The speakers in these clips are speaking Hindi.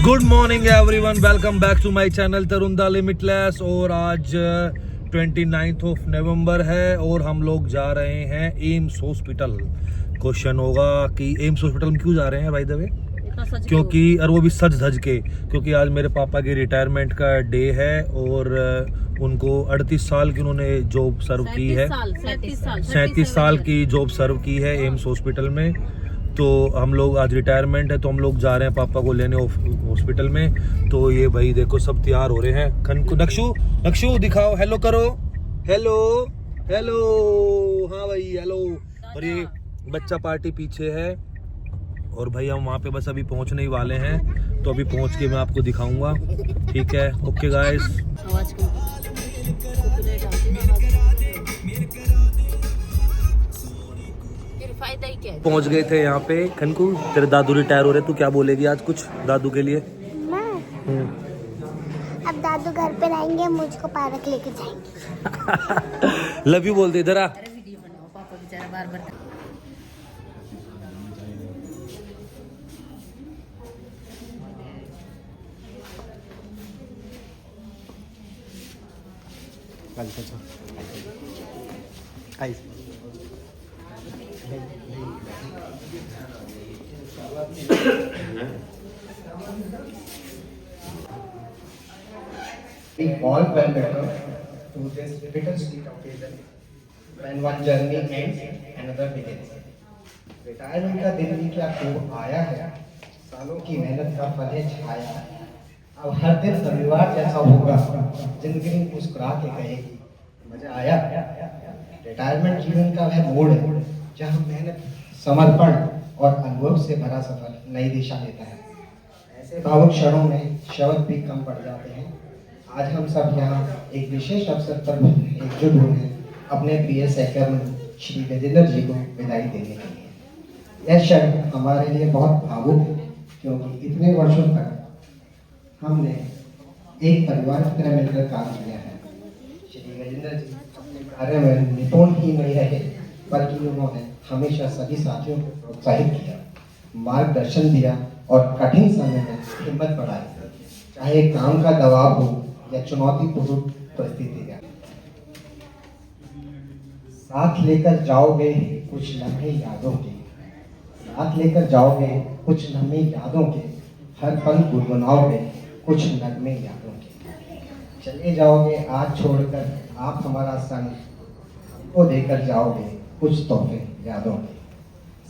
Good morning everyone, welcome back to my channel Tarun the limitless. और आज 29 ऑफ नवंबर है और हम लोग जा रहे हैं एम्स हॉस्पिटल। क्वेश्चन होगा कि एम्स हॉस्पिटल में क्यों जा रहे हैं भाई दवे, क्योंकि और वो भी सज धज के, क्योंकि आज मेरे पापा की रिटायरमेंट का डे है और उनको 38 साल की उन्होंने जॉब सर्व की है, 37 साल की जॉब सर्व की है एम्स हॉस्पिटल में। तो हम लोग आज रिटायरमेंट है तो हम लोग जा रहे हैं पापा को लेने हॉस्पिटल में। तो ये भाई देखो सब तैयार हो रहे हैं। नक्शु दिखाओ, हेलो करो, हेलो हेलो, हाँ भाई हेलो। और ये बच्चा पार्टी पीछे है और भाई हम वहाँ पे बस अभी पहुँचने ही वाले हैं, तो अभी पहुँच के मैं आपको दिखाऊंगा। ठीक है, ओके गाइस। पहुंच गए थे यहाँ पे। खनकू, तेरे दादू रिटायर हो रहे, तू क्या बोलेगी आज कुछ दादू के लिए? मैं अब दादू घर पे रहेंगे, मुझको पार्क लेके जाएंगे। लव यू बोल दे इधर आ। वीडियो बनाओ, पापा बेचारा बार बार। We all well better to this bittersweet occasion when one journey ends, another begins. Retirement का दिन भी क्या खूब आया है, सालों की मेहनत का फल है छाया। अब हर दिन रविवार जैसा होगा, जिंदगी मुस्कुरा के कहेगी मजा आया। रिटायरमेंट जीवन का वह मोड़ है जहाँ मेहनत, समर्पण और अनुभव से भरा सफर नई दिशा लेता है। ऐसे भावुक क्षणों में शब्द भी कम पड़ जाते हैं। आज हम सब यहाँ एक विशेष अवसर पर एकजुट हुए हैं अपने प्रिय सहकर्मी श्री गजेंद्र जी को विदाई देने के लिए। यह क्षण हमारे लिए बहुत भावुक है, क्योंकि इतने वर्षों तक हमने एक परिवार की तरह मिलकर काम किया है। श्री गजेंद्र जी अपने कार्य में निपुण ही नहीं रहे, बल्कि उन्होंने हमेशा सभी साथियों को प्रोत्साहित किया, मार्गदर्शन दिया और कठिन समय में हिम्मत बढ़ाई, चाहे काम का दबाव हो या चुनौतीपूर्ण परिस्थितियां। साथ लेकर जाओगे कुछ लम्हे यादों के, साथ लेकर जाओगे कुछ लम्हे यादों के, हर पल गुनगुनाओगे कुछ नगमे यादों के। चले जाओगे आज छोड़कर आप हमारा संग, हमको देकर जाओगे कुछ तोहफे यादों के,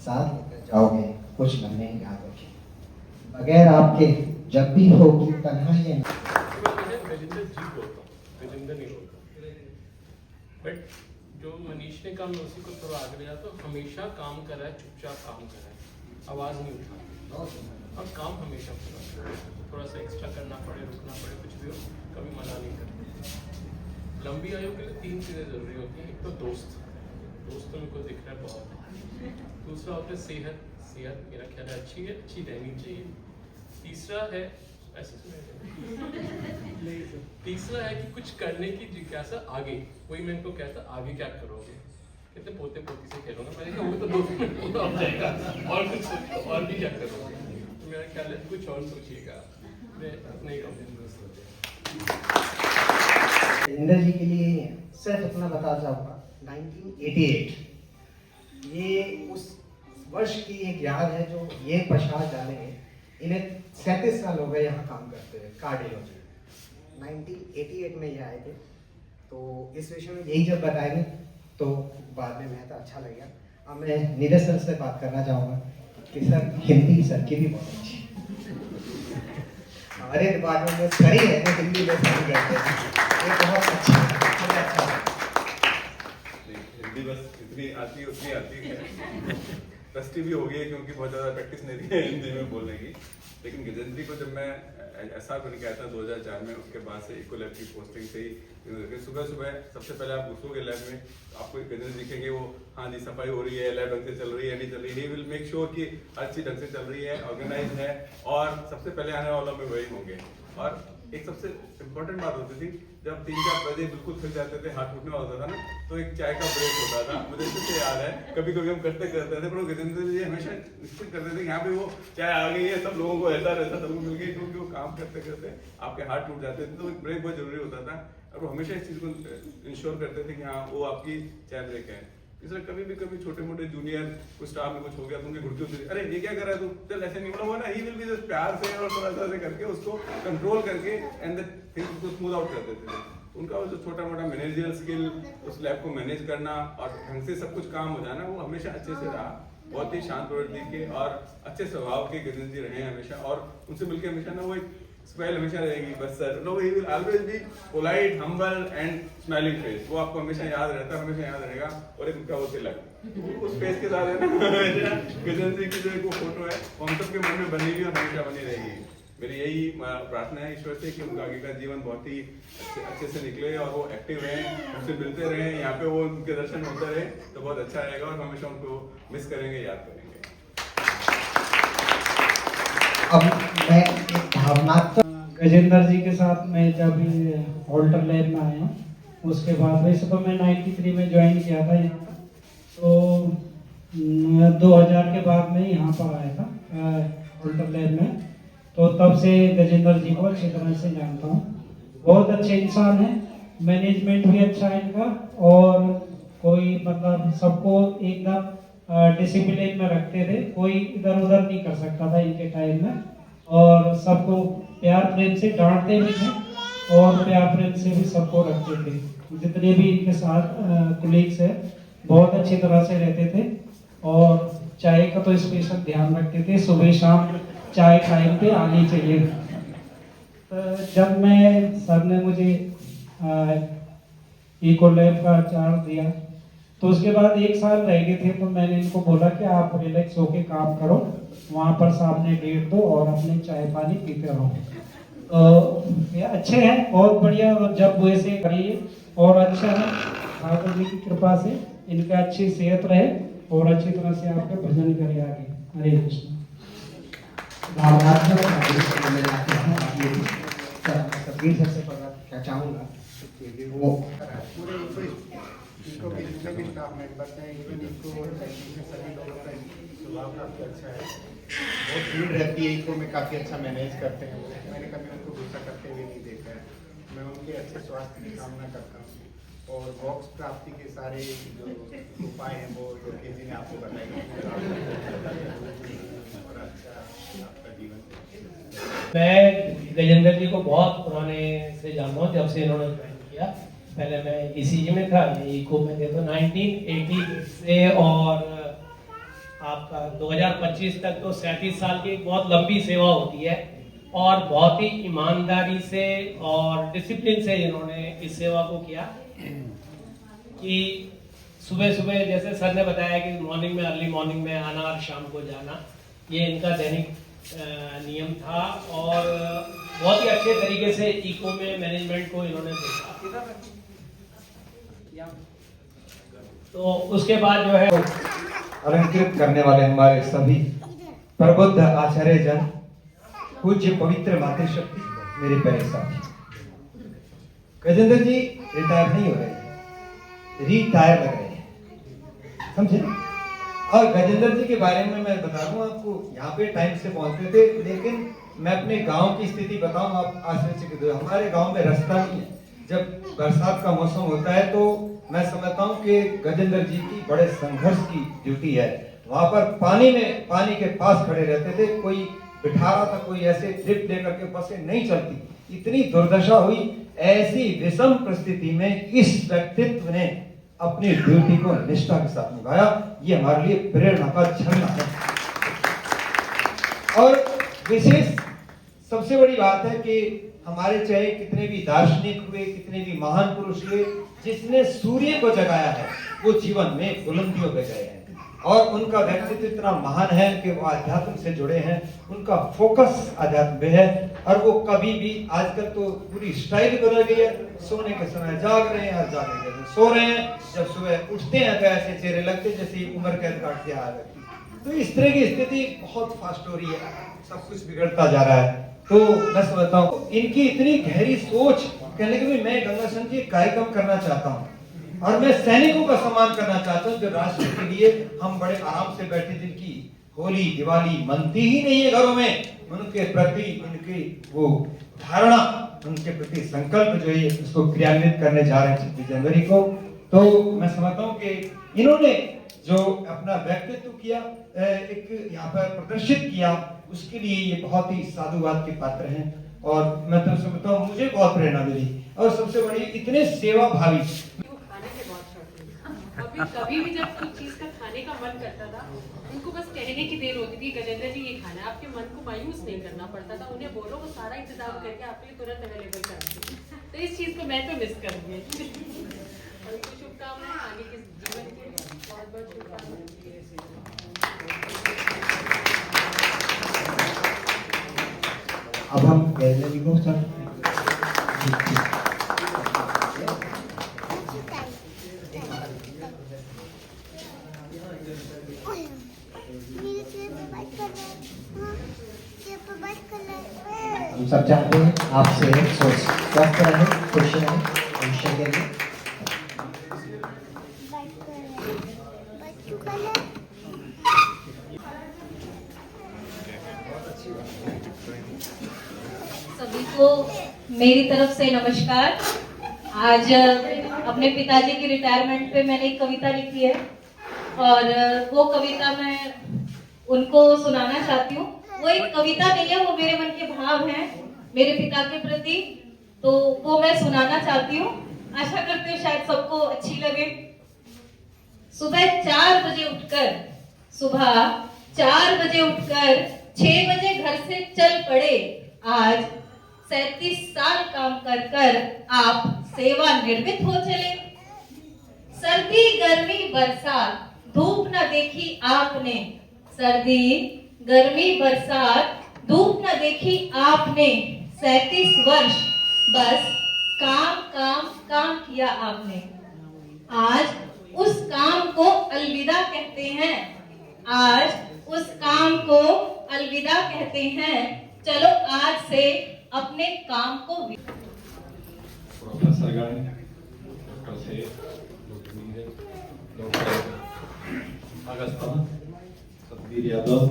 साथ लेकर जाओगे कुछ लम्हे यादों के। बगैर आपके जब भी होगी तन्हाई गजेंद्र नहीं बोलता, बट जो मनीष ने काम उसी को थोड़ा आगे ले जाता, तो हमेशा काम कर रहा है, चुपचाप काम कर रहा है, आवाज़ नहीं उठा और काम हमेशा पूरा कर रहा है। थोड़ा सा एक्स्ट्रा करना पड़े, रुकना पड़े, कुछ भी हो, कभी मना नहीं करते। लंबी आयु के लिए 3 चीज़ें ज़रूरी होती हैं। एक तो दोस्तों में को दिख रहा है बहुत। दूसरा होता है सेहत मेरा ख्याल है अच्छी है, अच्छी रहनी चाहिए। तीसरा है तीसरा है कि कुछ करने की जिज्ञासा आगे। वही मैं इनको कहता, आगे क्या करोगे? कहते पोते पोती से खेलूंगा। मैंने कहा वो तो 2 मिनट पूरा हो जाएगा, और कुछ सोचो, और भी क्या करोगे? तो मेरा ख्याल है कुछ और सोचिएगा। मैं अपने गजेंद्र जी के लिए सिर्फ अपना बता जाऊंगा। 1988 ये उस वर्ष की एक याद है जो ये पश्चात जानेंगे। इन्हें 37 साल हो गए यहाँ काम करते हुए कार्डियोलॉजी। 1988 में ये आए थे, तो इस विषय में यही जब बताएंगे तो बाद में मैं तो अच्छा लगेगा। अब मैं नीरज सर से बात करना चाहूँगा कि सर हिंदी सर की भी बहुत अच्छी हमारे डिपार्टमेंट में सर ही है जो हिंदी में काम करते हैं, ये बहुत अच्छा हिंदी बस इतनी आती है उतनी आती है। रस्टी भी हो गई है क्योंकि बहुत ज़्यादा प्रैक्टिस नहीं है हिंदी में बोलने की। लेकिन गजेंद्र जी को जब मैं ऐसा बन के आया था 2004 में, उसके बाद से इको लैब की पोस्टिंग से ही सुबह सबसे पहले आप घुसोगे लैब में, आपको गजेंद्र दिखेंगे, वो हाँ जी सफाई हो रही है, लैब ढंग से चल रही है, नहीं चल रही है। विल मेक श्योर कि हर चीज़ ढंग से चल रही है, ऑर्गेनाइज है, और सबसे पहले आने वालों में वही होंगे। और एक सबसे इम्पोर्टेंट बात होती थी, जब 3-4 बजे बिल्कुल थक जाते थे, हाथ टूटने होता था ना, तो एक चाय का ब्रेक होता था। मुझे इससे याद है, कभी कभी हम करते थे, पर वो गजेंद्र जी हमेशा निश्चित करते थे यहाँ पे वो चाय आ गई है, सब लोगों को ऐसा रहता, सबको मिल गई, क्योंकि वो काम करते करते आपके हाथ टूट जाते थे, तो एक ब्रेक बहुत जरूरी होता था। और वो हमेशा इस चीज़ को इंश्योर करते थे कि हाँ वो आपकी चाय ब्रेक है। इसलिए कभी छोटे मोटे जूनियर कुछ स्टाफ में कुछ हो गया तो उनकी घुड़की होती थी, अरे ये क्या कर रहा है तू, चल ऐसे नहीं बोला ना, ही विल बी जस्ट प्यार से और थोड़ा सा करके उसको कंट्रोल करके एंड द थिंग्स को स्मूथ आउट कर देते थे। उनका वो जो छोटा मोटा मैनेजरियल स्किल, उस लैब को मैनेज करना और ढंग से सब कुछ काम हो जाना, वो हमेशा अच्छे से रहा। बहुत ही शांत प्रवृत्ति के और अच्छे स्वभाव के गजेंद्र जी रहे हैं हमेशा, और उनसे मिलकर हमेशा ना वो एक स्माइल हमेशा रहेगी बस sir. No, he will always be polite, humble and smiling face, वो आपको हमेशा याद रहता है, हमेशा याद रहेगा। और एक उनका वो तिलक उस फेस के साथ है ना, गजेंद्र जी की जो एक वो फोटो है, वो हम सबके मन में बनी हुई और हमेशा बनी रहेगी। मेरी यही प्रार्थना है ईश्वर से कि उनका आगे का जीवन बहुत ही अच्छे से निकले और वो एक्टिव रहें, उनसे मिलते रहें, यहाँ पे वो उनके दर्शन होते रहे तो बहुत अच्छा रहेगा, और हमेशा उनको मिस करेंगे, याद करेंगे। अब मैं एक भावनात्मक गजेंद्र जी के साथ मैं जब ऑल्टर लैब में आया, उसके बाद वैसे तो मैं 93 में ज्वाइन किया था यहाँ, तो 2000 के बाद मैं यहाँ पर आया था ऑल्टर लैब में, तो तब से गजेंद्र जी को अच्छी तरह से जानता हूँ। बहुत अच्छे इंसान हैं, मैनेजमेंट भी अच्छा है इनका, और कोई मतलब सबको एकदम डिसिप्लिन में रखते थे, कोई इधर उधर नहीं कर सकता था इनके टाइम में, और सबको प्यार प्रेम से डांटते भी थे और प्यार प्रेम से भी सबको रखते थे। जितने भी इनके साथ कुलीग्स हैं बहुत अच्छी तरह से रहते थे, और चाय का तो स्पेशल ध्यान रखते थे, सुबह शाम चाय टाइम पे आनी चाहिए। तो जब मैं सर ने मुझे इको लैब का चार्ज दिया, तो उसके बाद 1 साल रह गए थे, तो मैंने इनको बोला कि आप रिलैक्स होके काम करो, वहाँ पर सामने डेट दो और अपने चाय पानी पीते रहो। तो ये अच्छे हैं, बहुत बढ़िया, और जब वैसे करिए और अच्छा है, ठाकुर जी की कृपा से इनका अच्छी सेहत रहे और अच्छी तरह से आपके भजन करे आगे। हरे कृष्ण। भावनात्मक तस्वीर सबसे पहला क्या चाहूँगा कि वो पूरे इनको के जितने भी स्टाफ मेंबर्स हैं, इवन इनको सभी लोगों का स्वभाव काफ़ी अच्छा है, बहुत भीड़ रहती है, इनको में काफ़ी अच्छा मैनेज करते हैं। मैंने कभी उनको गुस्सा करते हुए नहीं देखा है। मैं उनके अच्छे स्वास्थ्य की कामना करता हूँ, और बॉक्स प्राप्ति के सारे जो उपाय हैं वो योगी जी ने आपको बताए, और अच्छा आपका जीवन। मैं गजेंद्र जी को बहुत पुराने से जानता हूँ, जब से इन्होंने ज्वाइन किया। पहले मैं ईसीजी में था, इको में थे, तो 1980 से और आपका 2025 तक, तो 37 साल की एक बहुत लंबी सेवा होती है, और बहुत ही ईमानदारी से और डिसिप्लिन से इन्होंने इस सेवा को किया। कि सुबह सुबह जैसे सर ने बताया कि मॉर्निंग में, अर्ली मॉर्निंग में आना और शाम को जाना, ये इनका दैनिक नियम था, और बहुत ही अच्छे तरीके से इको में मैनेजमेंट को इन्होंने देखा। तो उसके बाद जो है अलंकृत करने वाले हमारे सभी प्रबुद्ध आचार्य जन, पूज्य पवित्र मातृशक्ति, मेरे प्यारे साथी, गजेंद्र जी रिटायर नहीं हो रहे हैं, रिटायर लग रहे हैं, समझे। और गजेंद्र जी के बारे में मैं बता दूं आपको, यहाँ पे टाइम से पहुंचते थे, लेकिन मैं अपने गांव की स्थिति बताऊं, आप आश्चर्यचकित हो। हमारे गांव में रास्ता नहीं है, जब बरसात का मौसम होता है तो मैं समझता हूं कि गजेंद्र जी की बड़े संघर्ष की ड्यूटी है। वहां पर पानी के पास खड़े रहते थे, कोई बिठा रहा था, कोई ऐसे ड्रिप लेकर के बसें नहीं चलती, इतनी दुर्दशा हुई। ऐसी विषम परिस्थिति में इस व्यक्तित्व ने अपनी ड्यूटी को निष्ठा के साथ निभाया। ये हमारे लिए प्रेरणा का झरना है। और विशेष सबसे बड़ी बात है कि हमारे चाहे कितने भी दार्शनिक हुए, कितने भी महान पुरुष हुए, जिसने सूर्य को जगाया है वो जीवन में बुलंदियों पे गए हैं, और उनका व्यक्तित्व इतना महान है कि वो आध्यात्म से जुड़े हैं, उनका फोकस आध्यात्म पे है। और वो कभी भी, आजकल तो पूरी स्टाइल बदल गई है, सोने के समय जाग रहे हैं, जागने के समय सो रहे हैं, जब सुबह उठते हैं तो ऐसे चेहरे लगते जैसे उम्र कैद काट के आ गई। तो इस तरह की स्थिति बहुत फास्ट हो रही है, सब कुछ बिगड़ता जा रहा है। तो मैं समझता हूँ इनकी इतनी गहरी सोच, कहने कि मैं गंगा सिंह जी कार्यक्रम करना चाहता हूँ और मैं सैनिकों का सम्मान करना चाहता हूँ जो राष्ट्र के लिए हम बड़े आराम से बैठे, जिनकी होली दिवाली मनती ही नहीं है घरों में, उनके प्रति इनकी वो धारणा, उनके प्रति संकल्प जो है उसको क्रियान्वित करने जा रहे हैं 26 जनवरी को। तो मैं समझता हूँ कि इन्होंने जो अपना व्यक्तित्व किया, एक यहाँ पर प्रदर्शित किया, उसके लिए ये बहुत ही साधुवाद के पात्र हैं और मैं तो समझता हूँ मुझे बहुत प्रेरणा मिली और सबसे बड़ी इतने सेवा भावी। खाने के बहुत शौकीन, अभी कभी भी जब कुछ चीज का खाने का मन करता था, उनको बस कहने की देर होती थी गजेंद्र जी ये खाना है, आपके मन को मायूस नहीं करना पड़ता था, उन्हें बोलो वो सारा इंतजाम करके आपके लिए तुरंत अवेलेबल करते हैं। तो इस चीज को मैं तो मिस करूंगी। और उनको शुभकामनाएं आगे के जीवन के लिए, बहुत बहुत शुभकामनाएं। अब हम गैलरी जी को सर हम सब चाहते हैं आपसे स्वस्थ रहे, खुश रहे भविष्य के लिए। सभी को मेरी तरफ से नमस्कार। आज अपने पिताजी की रिटायरमेंट पे मैंने एक कविता लिखी है और वो कविता मैं उनको सुनाना चाहती हूँ। वो एक कविता नहीं है, वो मेरे मन के भाव हैं मेरे पिता के प्रति, तो वो मैं सुनाना चाहती हूँ। आशा करती हूँ शायद सबको अच्छी लगे। सुबह 4 बजे उठकर 6 बजे घर से चल पड़े। आज 37 साल काम कर आप सेवानिवृत्त हो चले। सर्दी गर्मी बरसात धूप न देखी आपने, सर्दी गर्मी बरसात धूप न देखी आपने। 37 वर्ष बस काम काम काम किया आपने। आज उस काम को अलविदा कहते हैं, आज उस काम को अलविदा कहते हैं। चलो आज से अपने काम को प्रोफेसर गण, डॉक्टर से, doctor Neeraj, doctor Augusta, Satbir Yadav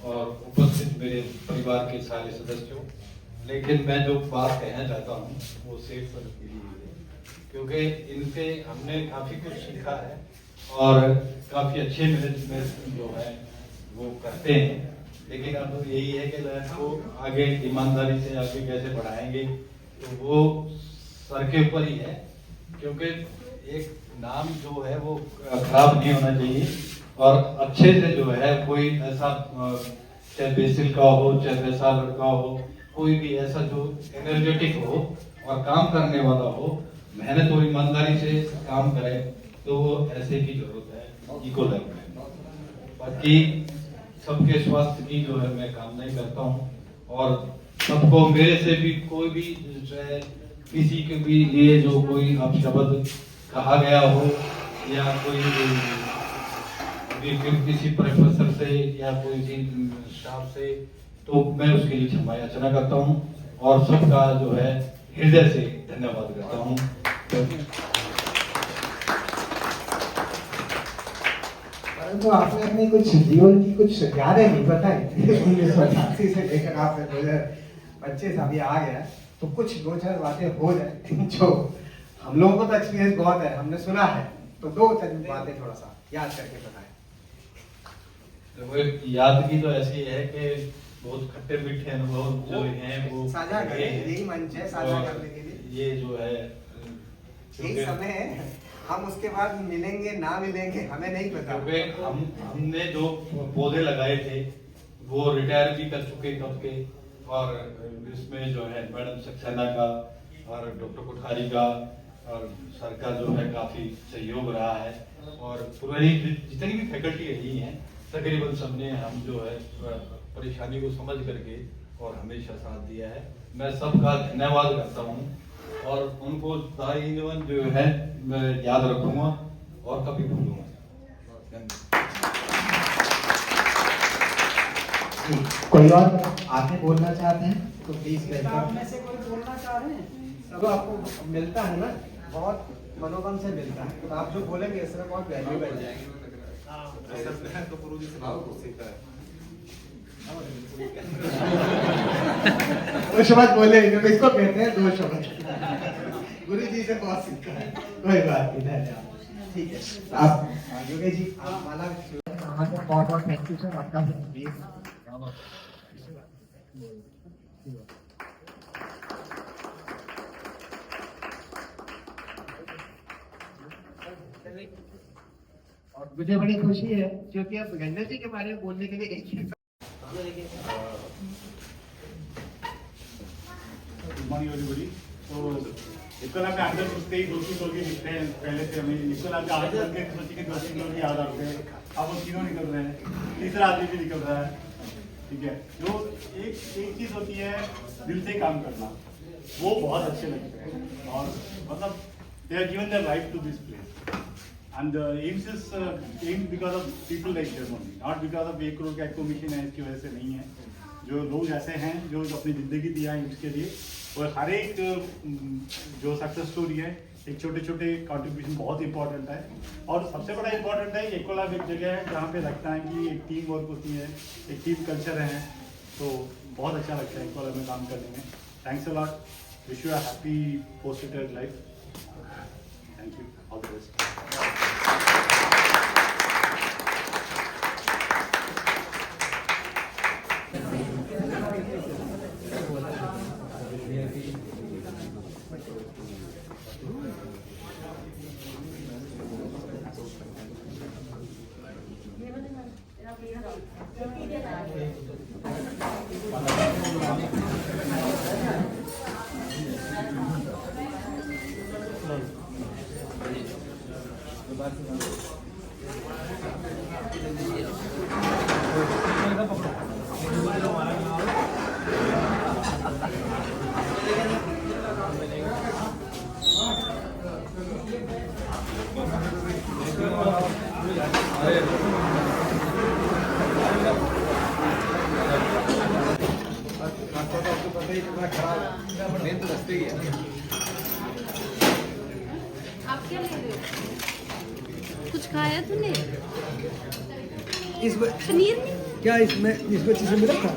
और उपस्थित मेरे परिवार के सारे सदस्यों, लेकिन मैं जो बात कहना चाहता हूँ वो सेठ सर के लिए है, क्योंकि इनसे हमने काफ़ी कुछ सीखा है और काफ़ी अच्छे मैनेजमेंट जो है वो करते हैं। लेकिन अब यही है कि लाइफ को आगे ईमानदारी से आगे कैसे बढ़ाएंगे, तो वो सर के ऊपर ही है, क्योंकि एक नाम जो है वो खराब नहीं होना चाहिए और अच्छे से जो है कोई ऐसा, चाहे बेसिल का हो चाहे वैसा लड़का हो, कोई भी ऐसा जो एनर्जेटिक हो और काम करने वाला हो, मेहनत और ईमानदारी से काम करे, तो वो ऐसे की जरूरत है इको लाइफ में। बाकी सबके स्वास्थ्य की जो है मैं कामना करता हूँ और सबको मेरे से भी कोई भी चाहे किसी के भी लिए जो कोई अपशब्द कहा गया हो या कोई किसी प्रोफेसर से या कोई स्टाफ से, तो मैं उसके लिए क्षमा याचना करता हूँ और सबका जो है हृदय से धन्यवाद करता हूँ। परंतु आपने अपनी कुछ जीवन की कुछ यादें नहीं बताई 1988 से लेकर आप 2025 अभी आ गया, तो कुछ 2-4 बातें हो जाए जो हम लोगों को तो एक्सपीरियंस बहुत है, हमने सुना है, तो 2-4 बातें थोड़ा सा याद करके बताएं। देखो याद की तो ऐसी है कि बहुत खट्टे मीठे अनुभव जो हैं वो साझा करें, यही मंच है साझा करने के लिए। ये जो है यही समय है, हम उसके बाद मिलेंगे ना मिलेंगे हमें नहीं पता, क्योंकि हमने जो पौधे लगाए थे वो रिटायर भी कर चुके कब के, और इसमें जो है मैडम सक्सेना का और डॉक्टर कोठारी का और सर का जो है काफी सहयोग रहा है और पूरी जितनी भी फैकल्टी रही हैं तकरीबन सबने हम जो है परेशानी को समझ करके और हमेशा साथ दिया है। मैं सबका धन्यवाद करता हूँ और उनको दाईमान जो है मैं याद रखूंगा और कभी भूलूंगा। कोई और आगे बोलना चाहते हैं तो प्लीज वेलकम। में से कोई बोलना चाह रहे हैं? सब आपको मिलता है ना, बहुत मनोबल से मिलता है, तो आप जो बोलेंगे इसमें बहुत वैल्यू बन जाएगी। तो गुरु जी से बहुत सीखा है। दो शब्द बोले, इसको कहते हैं दो शब्द। गुरु जी से बहुत सीखा है, कोई बात नहीं, धन्यवाद। ठीक है, आप योगेश जी, आप माला बहुत बहुत थैंक यू सर, आपका और मुझे बड़ी खुशी है क्योंकि अब गंगा जी के बारे में बोलने के लिए एक ही मॉर्निंग एवरीबॉडी। तो इक्वल आपने अंदर घुसते ही दोस्ती लोग दिखते हैं, पहले से हमें इक्वल आपके आगे चल के सोची के दोस्ती लोग याद आते हैं। अब वो तीनों निकल रहे हैं, तीसरा आदमी भी निकल रहा है। ठीक है, जो एक चीज होती है दिल से काम करना, वो बहुत अच्छे लगते हैं। और मतलब they are given their life to this place and AIIMS is aimed because of people like them only, not because of 1 crore का एक्को मिशन है इसकी वजह से नहीं है। जो लोग ऐसे हैं जो अपनी ज़िंदगी दिया है AIIMS के लिए, और हर एक जो सक्सेस स्टोरी है, एक छोटे छोटे कंट्रीब्यूशन बहुत इंपॉर्टेंट है। और सबसे बड़ा इंपॉर्टेंट है एकोलाब एक जगह है जहाँ पे लगता है कि एक टीम वर्क होती है, एक टीम कल्चर है, तो बहुत अच्छा लगता है एकोलाब में काम करने में। Thanks a lot, wish you a happy post retired life. Thank you, all the best. आप क्या ले रहे हो? कुछ खाया तूने? पनीर नहीं? क्या इसमें इस बच्चे से मिला था?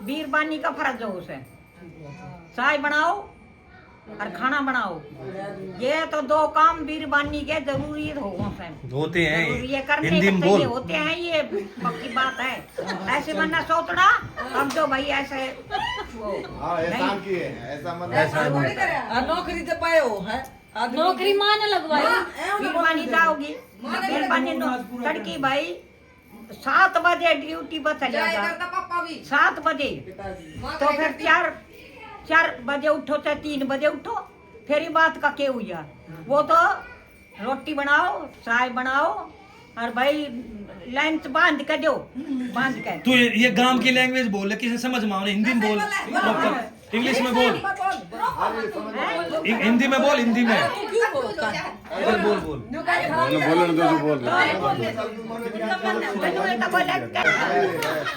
बीरबानी का फर्ज हो उसे, चाय बनाओ और खाना बनाओ, ये तो दो काम बीरबानी के जरूरी होते हैं, ये करने हिंदी में बोल होते हैं, ये पक्की बात है। ऐसे बनना सोचना हम तो भाई ऐसे नौकरी तो पाए हो है, नौकरी माँ ने लगवाई। बीरबानी जाओगी, बीरबानी लड़की भाई 7 बजे ड्यूटी पर चलेगा, 7 बजे तो फिर 4 बजे उठो चाहे 3 बजे उठो, फिर ही बात का क्या हुआ। वो तो रोटी बनाओ, चाय बनाओ, और भाई लंच बांध के दो, बांध के। तू ये गांव की लैंग्वेज बोल, किसी समझ में आओ, हिंदी में बोल, इंग्लिश में बोल, हिंदी में बोल, हिंदी में बोल बोल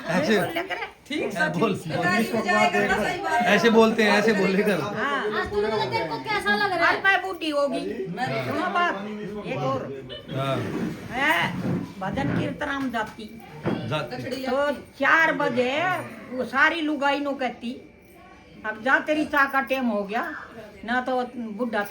ऐसे बोल, ऐसे बोलते हैं, ऐसे बोल कर। कैसा लग रहा है? मैं बूढ़ी होगी, सुनो बात एक और है, भजन कीर्तन हम जाती तो 4 बजे वो सारी लुगाई नो कहती अब जा तेरी चाह का टाइम हो गया ना, तो बुढ़ा